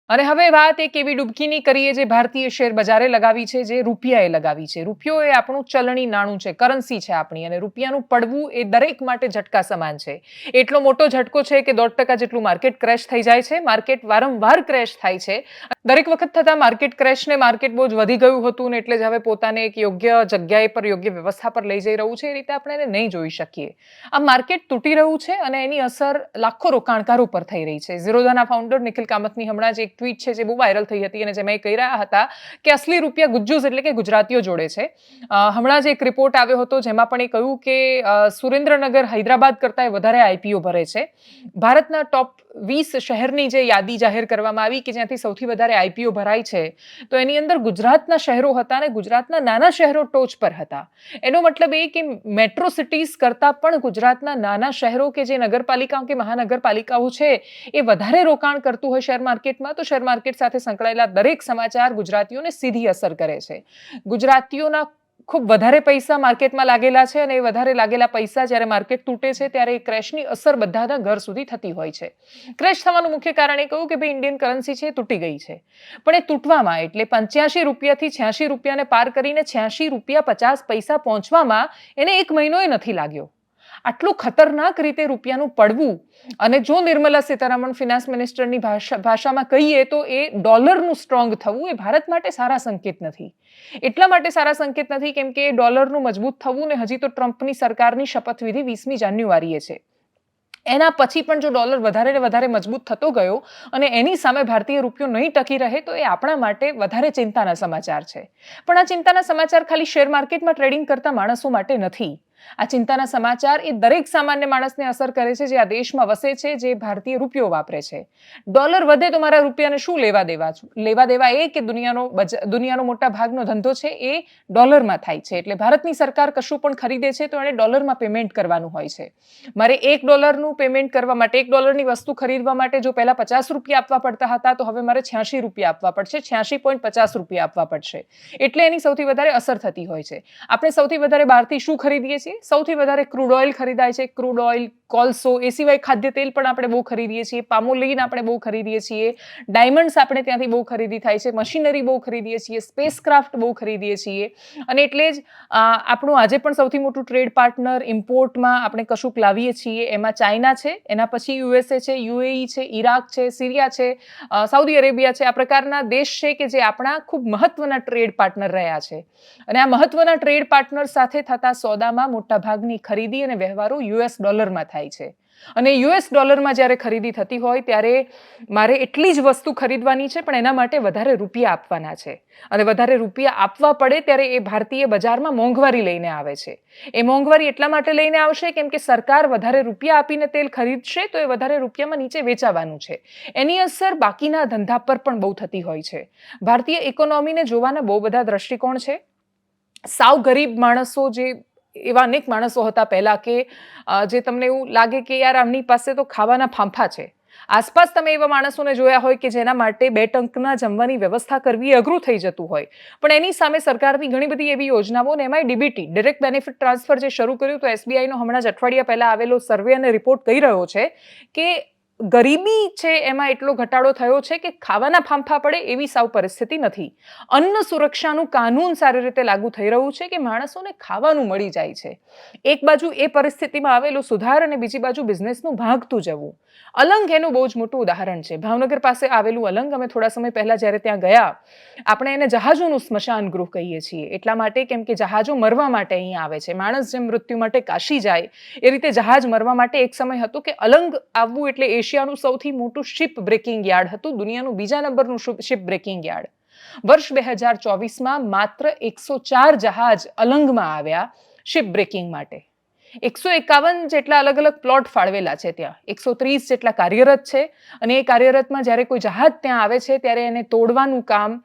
અને હવે વાત એક એવી ડૂબકીની કરીએ જે ભારતીય શેર બજારે લગાવી છે, જે રૂપિયાએ લગાવી છે. રૂપિયો એ આપણું ચલણી નાણું છે, કરન્સી છે આપણી, અને રૂપિયાનું પડવું એ દરેક માટે ઝટકા સમાન છે. એટલો મોટો ઝટકો છે કે 1.5% જેટલું માર્કેટ ક્રેશ થઈ જાય છે. માર્કેટ વારંવાર ક્રેશ થાય છે. દરેક વખત થતા માર્કેટ ક્રેશને માર્કેટ બહુ જ વધી ગયું હતું ને એટલે જ હવે પોતાને એક યોગ્ય જગ્યાએ પર, યોગ્ય વ્યવસ્થા પર લઈ જઈ રહ્યું છે. એ રીતે આપણે એને નહીં જોઈ શકીએ. આ માર્કેટ તૂટી રહ્યું છે અને એની અસર લાખો રોકાણકારો પર થઈ રહી છે. ઝીરોધાના ફાઉન્ડર નિખિલ કામતની હમણાં જ એક ટ્વીટ છે જે બહુ વાયરલ થઈ હતી અને જેમાં એ કહી રહ્યા હતા કે અસલી રૂપિયા ગુજ્જુસ એટલે કે ગુજરાતીઓ જોડે છે. હમણાં જ એક રિપોર્ટ આવ્યો હતો જેમાં પણ એ કહ્યું કે સુરેન્દ્રનગર હૈદરાબાદ કરતાં વધારે આઈપીઓ ભરે છે. ભારતના ટોપ 20 શહેરની જે યાદી જાહેર કરવામાં આવી કે જ્યાંથી સૌથી વધારે આઈપીઓ ભરાય છે, તો એની અંદર ગુજરાતના શહેરો હતા અને ગુજરાતના નાના શહેરો ટોચ પર હતા. એનો મતલબ એ કે મેટ્રો સિટીઝ કરતાં પણ ગુજરાતના નાના શહેરો કે જે નગરપાલિકાઓ કે મહાનગરપાલિકાઓ છે એ વધારે રોકાણ કરતું હોય શેર માર્કેટમાં, તો શેર માર્કેટ સાથે સંકળાયેલા દરેક સમાચાર ગુજરાતીઓને સીધી અસર કરે છે. ગુજરાતીઓના ખૂબ વધારે પૈસા માર્કેટમાં લાગેલા છે અને એ વધારે લાગેલા પૈસા જ્યારે માર્કેટ તૂટે છે ત્યારે એ ક્રેશની અસર બધાના ઘર સુધી થતી હોય છે. ક્રેશ થવાનું મુખ્ય કારણ એ કહ્યું કે ભાઈ ઇન્ડિયન કરન્સી છે તૂટી ગઈ છે, પણ એ તૂટવામાં એટલે 85 રૂપિયાથી 86 રૂપિયાને પાર કરીને 86 રૂપિયા 50 પૈસા પહોંચવામાં એને 1 મહિનોય નથી લાગ્યો. આટલું ખતરનાક રીતે રૂપિયાનું પડવું, અને જો નિર્મલા સીતારામન ફિનાન્સ મિનિસ્ટરની ભાષામાં કહીએ તો એ ડોલરનું સ્ટ્રોંગ થવું એ ભારત માટે સારા સંકેત નથી. એટલા માટે સારા સંકેત નથી કેમ કે ડોલરનું મજબૂત થવું ને હજી તો ટ્રમ્પની સરકારની શપથવિધિ 20મી જાન્યુઆરીએ છે. એના પછી પણ જો ડોલર વધારે ને વધારે મજબૂત થતો ગયો અને એની સામે ભારતીય રૂપિયો નહીં ટકી રહે તો એ આપણા માટે વધારે ચિંતાના સમાચાર છે. પણ આ ચિંતાના સમાચાર ખાલી શેર માર્કેટમાં ટ્રેડિંગ કરતા માણસો માટે નથી. આ ચિંતાના સમાચાર એ દરેક સામાન્ય માણસને અસર કરે છે જે આ દેશમાં વસે છે, જે ભારતીય રૂપિયો વાપરે છે. ડોલર વધે તો મારા રૂપિયાને શું લેવા દેવા એ કે દુનિયાનો મોટા ભાગનો ધંધો છે એ ડોલરમાં થાય છે. એટલે ભારતની સરકાર કશું પણ ખરીદે છે તો એને ડોલરમાં પેમેન્ટ કરવાનું હોય છે. મારે $1 પેમેન્ટ કરવા માટે, $1ની વસ્તુ ખરીદવા માટે જો પહેલા 50 રૂપિયા આપવા પડતા હતા તો હવે મારે 86 રૂપિયા આપવા પડશે, 86.50 રૂપિયા આપવા પડશે. એટલે એની સૌથી વધારે અસર થતી હોય છે. આપણે સૌથી વધારે બહારથી શું ખરીદીએ છીએ? સૌથી વધારે ક્રૂડ ઓઇલ ખરીદાય છે. ક્રૂડ ઓઇલ, કોલસો, એ સિવાય ખાદ્ય તેલ પણ આપણે બહુ ખરીદીએ છીએ. પામોલીન આપણે બહુ ખરીદીએ છીએ. ડાયમંડ્સ આપણે ત્યાંથી બહુ ખરીદી થાય છે. મશીનરી બહુ ખરીદીએ છીએ. સ્પેસક્રાફ્ટ બહુ ખરીદીએ છીએ. અને એટલે જ આપણું આજે પણ સૌથી મોટું ટ્રેડ પાર્ટનર ઇમ્પોર્ટમાં આપણે કશુંક લાવીએ છીએ એમાં ચાઇના છે, એના પછી યુએસએ છે, યુએઈ છે, ઈરાક છે, સિરિયા છે, સાઉદી અરેબિયા છે. આ પ્રકારના દેશ છે કે જે આપણા ખૂબ મહત્વના ટ્રેડ પાર્ટનર રહ્યા છે. અને આ મહત્વના ટ્રેડ પાર્ટનર સાથે થતા સોદામાં મોટા ભાગની ખરીદી અને વ્યવહારો યુએસ ડોલરમાં થાય છે. અને યુએસ ડોલરમાં જ્યારે ખરીદી થતી હોય ત્યારે મારે એટલી જ વસ્તુ ખરીદવાની છે પણ એના માટે વધારે રૂપિયા આપવાના છે. અને વધારે રૂપિયા આપવા પડે ત્યારે એ ભારતીય બજારમાં મોંઘવારી લઈને આવે છે. એ મોંઘવારી એટલા માટે લઈને આવશે કેમ કે સરકાર વધારે રૂપિયા આપીને તેલ ખરીદશે તો એ વધારે રૂપિયામાં નીચે વેચાવાનું છે. એની અસર બાકીના ધંધા પર પણ બહુ થતી હોય છે. ભારતીય ઇકોનોમીને જોવાના બહુ બધા દ્રષ્ટિકોણ છે. સાવ ગરીબ માણસો, જે એવા અનેક માણસો હતા પહેલા કે જે તમને એવું લાગે કે યાર આમની પાસે તો ખાવાના ફાંફા છે. આસપાસ તમે એવા માણસોને જોયા હોય કે જેના માટે 2 ટંકના જમવાની વ્યવસ્થા કરવી અઘરું થઈ જતું હોય. પણ એની સામે સરકારની ઘણી બધી એવી યોજનાઓ, અને એમાંય ડીબીટી, ડિરેક્ટ બેનિફિટ ટ્રાન્સફર જે શરૂ કર્યું, તો એસબીઆઈનો હમણાં જ અઠવાડિયા પહેલા આવેલો સર્વે અને રિપોર્ટ કહી રહ્યો છે કે ગરીબી છે એમાં એટલો ઘટાડો થયો છે કે ખાવાના ફાંફા પડે એવી સાવ પરિસ્થિતિ નથી. અન્ન સુરક્ષાનું કાનૂન સારી રીતે લાગુ થઈ રહ્યું છે કે માણસોને ખાવાનું મળી જાય છે. એક બાજુ એ પરિસ્થિતિમાં આવેલો સુધાર અને બીજી બાજુ બિઝનેસનું ભાગતું જવું. અલંગ એનું બહુ જ મોટું ઉદાહરણ છે. ભાવનગર પાસે આવેલું અલંગ, અમે થોડા સમય પહેલા જ્યારે ત્યાં ગયા, આપણે એને જહાજોનું સ્મશાન ગૃહ કહીએ છીએ. એટલા માટે કેમ કે જહાજો મરવા માટે અહીંયા આવે છે. માણસ જેમ મૃત્યુ માટે કાશી જાય એ રીતે જહાજ મરવા માટે એક સમય હતો કે અલંગ આવવું એટલે એશિયાનું સૌથી મોટું શિપ બ્રેકિંગ યાર્ડ હતું, દુનિયાનું બીજા નંબરનું શિપ બ્રેકિંગ યાર્ડ. વર્ષ 2024માં માત્ર 104 જહાજ અલંગમાં આવ્યા શિપ બ્રેકિંગ માટે. 151 જેટલા અલગ અલગ પ્લોટ ફાળવેલા છે ત્યાં. 130 જેટલા કાર્યરત છે. અને એ કાર્યરતમાં જ્યારે કોઈ જહાજ ત્યાં આવે છે ત્યારે એને તોડવાનું કામ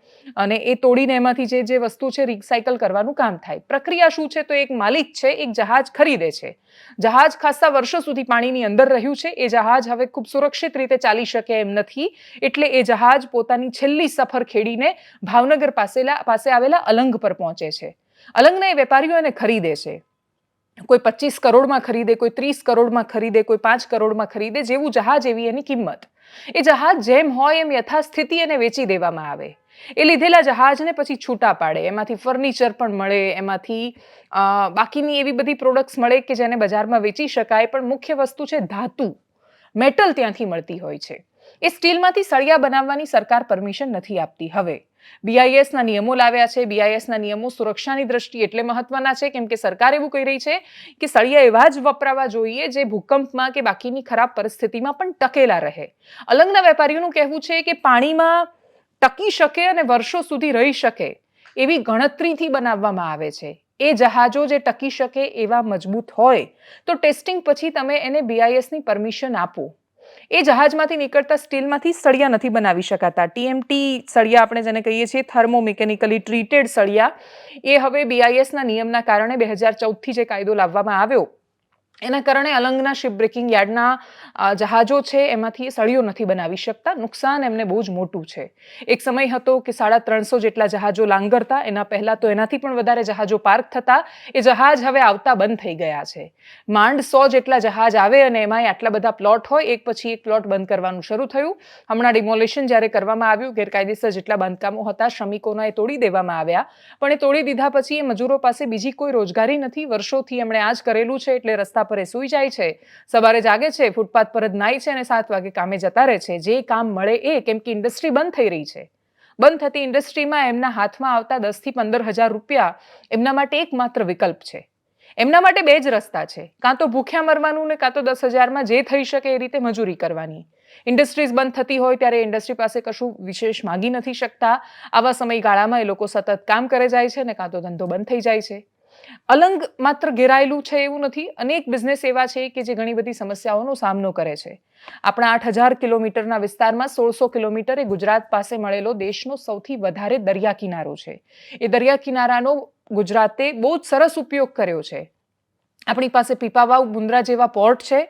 અને એ તોડીને એમાંથી જે વસ્તુ છે રિસાયકલ કરવાનું કામ થાય. પ્રક્રિયા શું છે? તો એક માલિક છે, એક જહાજ ખરીદે છે. જહાજ ખાસા વર્ષો સુધી પાણીની અંદર રહ્યું છે. એ જહાજ હવે ખૂબ સુરક્ષિત રીતે ચાલી શકે એમ નથી. એટલે એ જહાજ પોતાની છેલ્લી સફર ખેડીને ભાવનગર પાસે આવેલા અલંગ પર પહોંચે છે. અલંગના એ વેપારીઓ એને ખરીદે છે. કોઈ 25 કરોડમાં ખરીદે, કોઈ 30 કરોડમાં ખરીદે, કોઈ 5 કરોડમાં ખરીદે. જેવું જહાજ એવી એની કિંમત. એ જહાજ જેમ હોય એમ યથાસ્થિતિ એને વેચી દેવામાં આવે. એ લીધેલા જહાજને પછી છૂટા પાડે, એમાંથી ફર્નિચર પણ મળે, એમાંથી બાકીની એવી બધી પ્રોડક્ટ્સ મળે કે જેને બજારમાં વેચી શકાય. પણ મુખ્ય વસ્તુ છે ધાતુ, મેટલ ત્યાંથી મળતી હોય છે. એ સ્ટીલમાંથી સળિયા બનાવવાની સરકાર પરમિશન નથી આપતી. હવે બીઆઈએસના નિયમો લાવ્યા છે. બીઆઈએસના નિયમો સુરક્ષાની દ્રષ્ટિએ એટલે મહત્વના છે કેમ કે સરકાર એવું કહી રહી છે કે સળિયા એવા જ વપરાવા જોઈએ જે ભૂકંપમાં કે બાકીની ખરાબ પરિસ્થિતિમાં પણ ટકેલા રહે. અલંગના વેપારીઓનું કહેવું છે કે પાણીમાં ટકી શકે અને વર્ષો સુધી રહી શકે એવી ગણતરીથી બનાવવામાં આવે છે. એ જહાજો જે ટકી શકે એવા મજબૂત હોય તો ટેસ્ટિંગ પછી તમે એને બીઆઈએસની પરમિશન આપો. એ જહાજમાંથી નીકળતા સ્ટીલમાંથી સળિયા નથી બનાવી શકાતા. ટીએમટી સળિયા આપણે જેને કહીએ છીએ, થર્મોમિકેનિકલી ટ્રીટેડ સળિયા, એ હવે બીઆઈએસના નિયમના કારણે 2014થી જે કાયદો લાવવામાં આવ્યો એના કારણે અલંગના શિપબ્રેકિંગ યાર્ડના જહાજો છે એમાંથી સળિયો નથી બનાવી શકતા. નુકસાન એમને બહુ જ મોટું છે. એક સમય હતો કે 350 જેટલા જહાજો લાંગરતા, એના પહેલા તો એનાથી પણ વધારે જહાજો પાર્ક થતા. એ જહાજ હવે આવતા બંધ થઈ ગયા છે. માંડ 100 જેટલા જહાજ આવે અને એમાં આટલા બધા પ્લોટ હોય, એક પછી એક પ્લોટ બંધ કરવાનું શરૂ થયું. હમણાં ડિમોલિશન જ્યારે કરવામાં આવ્યું, ગેરકાયદેસર જેટલા બાંધકામો હતા શ્રમિકોના એ તોડી દેવામાં આવ્યા. પણ એ તોડી દીધા પછી એ મજૂરો પાસે બીજી કોઈ રોજગારી નથી. વર્ષોથી એમણે આ જ કરેલું છે એટલે રસ્તા પર એ સૂઈ જાય છે, સવારે જાગે છે, ફૂટપાથ પર જ નાય છે અને 7 વાગે કામે જતા રહે છે. જે કામ મળે એ, કેમ કે ઇન્ડસ્ટ્રી બંધ થઈ રહી છે. બંધ થતી ઇન્ડસ્ટ્રીમાં એમના હાથમાં આવતા 10,000 થી 15,000 રૂપિયા એમના માટે એકમાત્ર વિકલ્પ છે. એમના માટે 2 જ રસ્તા છે, કાં તો ભૂખ્યા મરવાનું ને કાં તો 10,000માં જે થઈ શકે એ રીતે મજૂરી કરવાની. ઇન્ડસ્ટ્રીઝ બંધ થતી હોય ત્યારે ઇન્ડસ્ટ્રી પાસે કશું વિશેષ માગી નથી શકતા. આવા સમયગાળામાં એ લોકો સતત કામ કરે જાય છે ને કાં તો ધંધો બંધ થઈ જાય છે. અલંગ માત્ર ઘેરાયેલું છે એવું નથી. અનેક બિઝનેસ એવા છે કે જે ઘણી બધી સમસ્યાઓનો સામનો કરે છે. આપણા 8,000 કિલોમીટરના વિસ્તારમાં 1,600 કિલોમીટર એ ગુજરાત પાસે મળેલો દેશનો સૌથી વધારે દરિયા કિનારો છે. એ દરિયા કિનારાનો ગુજરાતે બહુ જ સરસ ઉપયોગ કર્યો છે. આપણી પાસે પીપાવાવ, મુન્દ્રા જેવા પોર્ટ છે.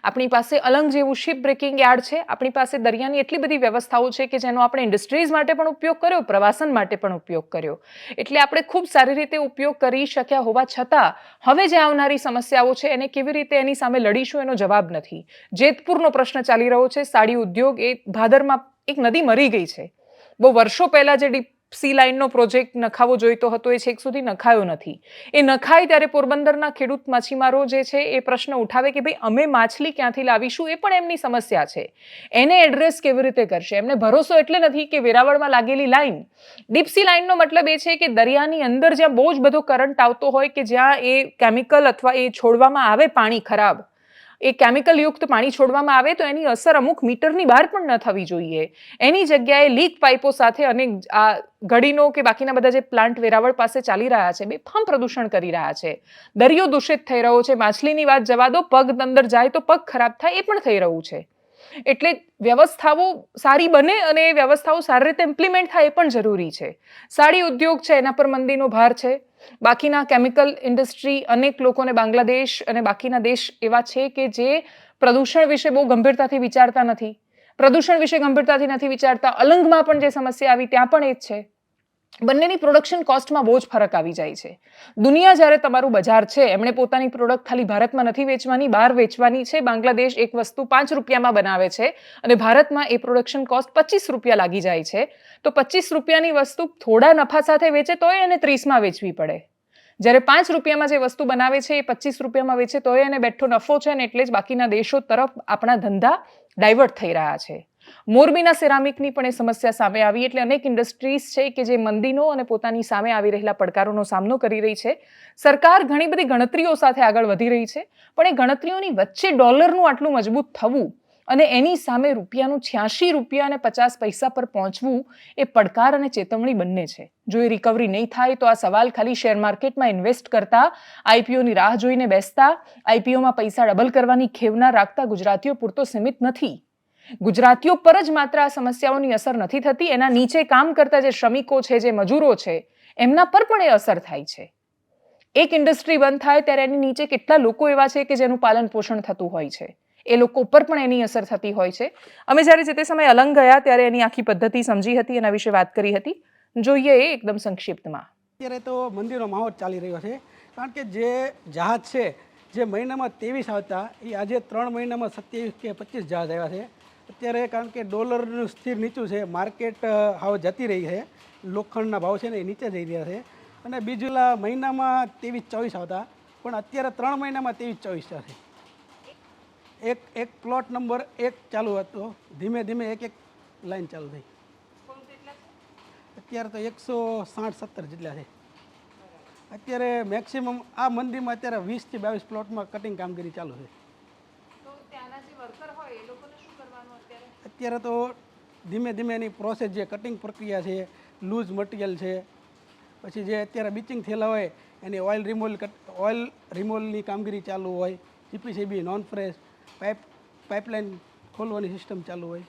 આપણી પાસે અલંગ જેવું શિપ બ્રેકિંગ યાર્ડ છે. આપણી પાસે દરિયાની એટલી બધી વ્યવસ્થાઓ છે કે જેનો આપણે ઇન્ડસ્ટ્રીઝ માટે પણ ઉપયોગ કર્યો, પ્રવાસન માટે પણ ઉપયોગ કર્યો. એટલે આપણે ખૂબ સારી રીતે ઉપયોગ કરી શક્યા હોવા છતાં હવે જે આવનારી સમસ્યાઓ છે એને કેવી રીતે એની સામે લડીશું એનો જવાબ નથી. જેતપુરનો પ્રશ્ન ચાલી રહ્યો છે. સાડી ઉદ્યોગ, એ ભાદરમાં એક નદી મરી ગઈ છે. બહુ વર્ષો પહેલા જે ડીપ સી લાઇનનો પ્રોજેક્ટ નખાવો જોઈતો હતો એ છેક સુધી નખાયો નથી. એ નખાય ત્યારે પોરબંદરના ખેડૂત માછીમારો જે છે એ પ્રશ્ન ઉઠાવે કે ભાઈ અમે માછલી ક્યાંથી લાવીશું, એ પણ એમની સમસ્યા છે. એને એડ્રેસ કેવી રીતે કરશે? એમને ભરોસો એટલે નથી કે વેરાવળમાં લાગેલી લાઈન, ડીપ સી લાઇનનો મતલબ એ છે કે દરિયાની અંદર જ્યાં બહુ જ બધો કરંટ આવતો હોય, કે જ્યાં એ કેમિકલ અથવા એ છોડવામાં આવે પાણી ખરાબ, એ કેમિકલ યુક્ત પાણી છોડવામાં આવે તો એની અસર અમુક મીટરની બહાર પણ ન થવી જોઈએ. એની જગ્યાએ લીક પાઇપો સાથે અનેક આ ગડીનો કે બાકીના બધા જે પ્લાન્ટ વેરાવળ પાસે ચાલી રહ્યા છે, બેફામ પ્રદૂષણ કરી રહ્યા છે. દરિયો દૂષિત થઈ રહ્યો છે. માછલીની વાત જવા દો, પગ અંદર જાય તો પગ ખરાબ થાય, એ પણ થઈ રહ્યું છે. એટલે વ્યવસ્થાઓ સારી બને અને એ વ્યવસ્થાઓ સારી રીતે ઇમ્પ્લિમેન્ટ થાય એ પણ જરૂરી છે. સાડી ઉદ્યોગ છે એના પર મંદીનો ભાર છે. બાકીના કેમિકલ ઇન્ડસ્ટ્રી, અનેક લોકોને બાંગ્લાદેશ અને બાકીના દેશ એવા છે કે જે પ્રદૂષણ વિશે બહુ ગંભીરતાથી વિચારતા નથી. પ્રદૂષણ વિશે ગંભીરતાથી નથી વિચારતા. અલંગમાં પણ જે સમસ્યા આવી ત્યાં પણ એ જ છે. બંનેની પ્રોડક્શન કોસ્ટમાં બહુ જ ફરક આવી જાય છે. દુનિયા જ્યારે તમારું બજાર છે, એમણે પોતાની પ્રોડક્ટ ખાલી ભારતમાં નથી વેચવાની, બહાર વેચવાની છે. બાંગ્લાદેશ એક વસ્તુ 5 રૂપિયામાં બનાવે છે અને ભારતમાં એ પ્રોડક્શન કોસ્ટ 25 રૂપિયા લાગી જાય છે. તો 25 રૂપિયાની વસ્તુ થોડા નફા સાથે વેચે તોય એને 30માં વેચવી પડે. જ્યારે 5 રૂપિયામાં જે વસ્તુ બનાવે છે એ 25 રૂપિયામાં વેચે તોય એને બેઠો નફો છે ને એટલે જ બાકીના દેશો તરફ આપણા ધંધા ડાયવર્ટ થઈ રહ્યા છે. મોરબીના સિરામિકની પણ એ સમસ્યા સામે આવી. એટલે અનેક ઇન્ડસ્ટ્રીઝ છે કે જે મંદીનો અને પોતાની સામે આવી રહેલા પડકારોનો સામનો કરી રહી છે. સરકાર ઘણી બધી ગણતરીઓ સાથે આગળ વધી રહી છે, પણ એ ગણતરીઓની વચ્ચે ડોલરનું આટલું મજબૂત થવું અને એની સામે રૂપિયાનું 86 રૂપિયા અને 50 પૈસા પર પહોંચવું એ પડકાર અને ચેતવણી બંને છે. જો એ રિકવરી નહીં થાય તો આ સવાલ ખાલી શેર માર્કેટમાં ઇન્વેસ્ટ કરતા, આઈપીઓની રાહ જોઈને બેસતા, આઈપીઓમાં પૈસા ડબલ કરવાની ખેવના રાખતા ગુજરાતીઓ પૂરતો સીમિત નથી. ગુજરાતીઓ પર જ માત્ર આ સમસ્યાઓની અસર નથી થતી, એના નીચે કામ કરતા જે શ્રમિકો છે, જે મજૂરો છે, એમના પર પણ એ અસર થાય છે. એક ઇન્ડસ્ટ્રી બંધ થાય ત્યારે એની નીચે કેટલા લોકો એવા છે કે જેનું પાલન પોષણ થતું હોય છે. એ લોકો ઉપર પણ એની અસર થતી હોય છે. અમે જ્યારે જે તે સમયે અલંગ ગયા ત્યારે એની આખી પદ્ધતિ સમજી હતી, એના વિશે વાત કરી હતી. જોઈએ એ એકદમ સંક્ષિપ્તમાં. અત્યારે તો મંદીનો માહોલ ચાલી રહ્યો છે, કારણ કે જે જહાજ છે, જે મહિનામાં 23 આવતા, એ આજે 3 મહિનામાં 27 કે 25 જહાજ આવ્યા છે. અત્યારે કારણ કે ડોલરનું સ્થિર નીચું છે, માર્કેટ હવે જતી રહી છે, લોખંડના ભાવ છે ને એ નીચે જઈ રહ્યા છે. અને બીજું મહિનામાં 23-24 આવતા, પણ અત્યારે 3 મહિનામાં 23-24 છે. એક પ્લોટ નંબર 1 ચાલુ હતો, ધીમે ધીમે એક લાઈન ચાલુ થઈ. અત્યારે તો 160-170 જેટલા છે. અત્યારે મેક્સિમમ આ મંદીમાં અત્યારે 20 થી 22 પ્લોટમાં કટિંગ કામગીરી ચાલુ છે. અત્યારે તો ધીમે ધીમે એની પ્રોસેસ જે કટિંગ પ્રક્રિયા છે, લૂઝ મટીરિયલ છે, પછી જે અત્યારે બીચિંગ થયેલા હોય એની ઓઇલ રિમોવલની કામગીરી ચાલુ હોય, જીપીસીબી નોન ફ્રેશ પાઇપલાઇન ખોલવાની સિસ્ટમ ચાલુ હોય.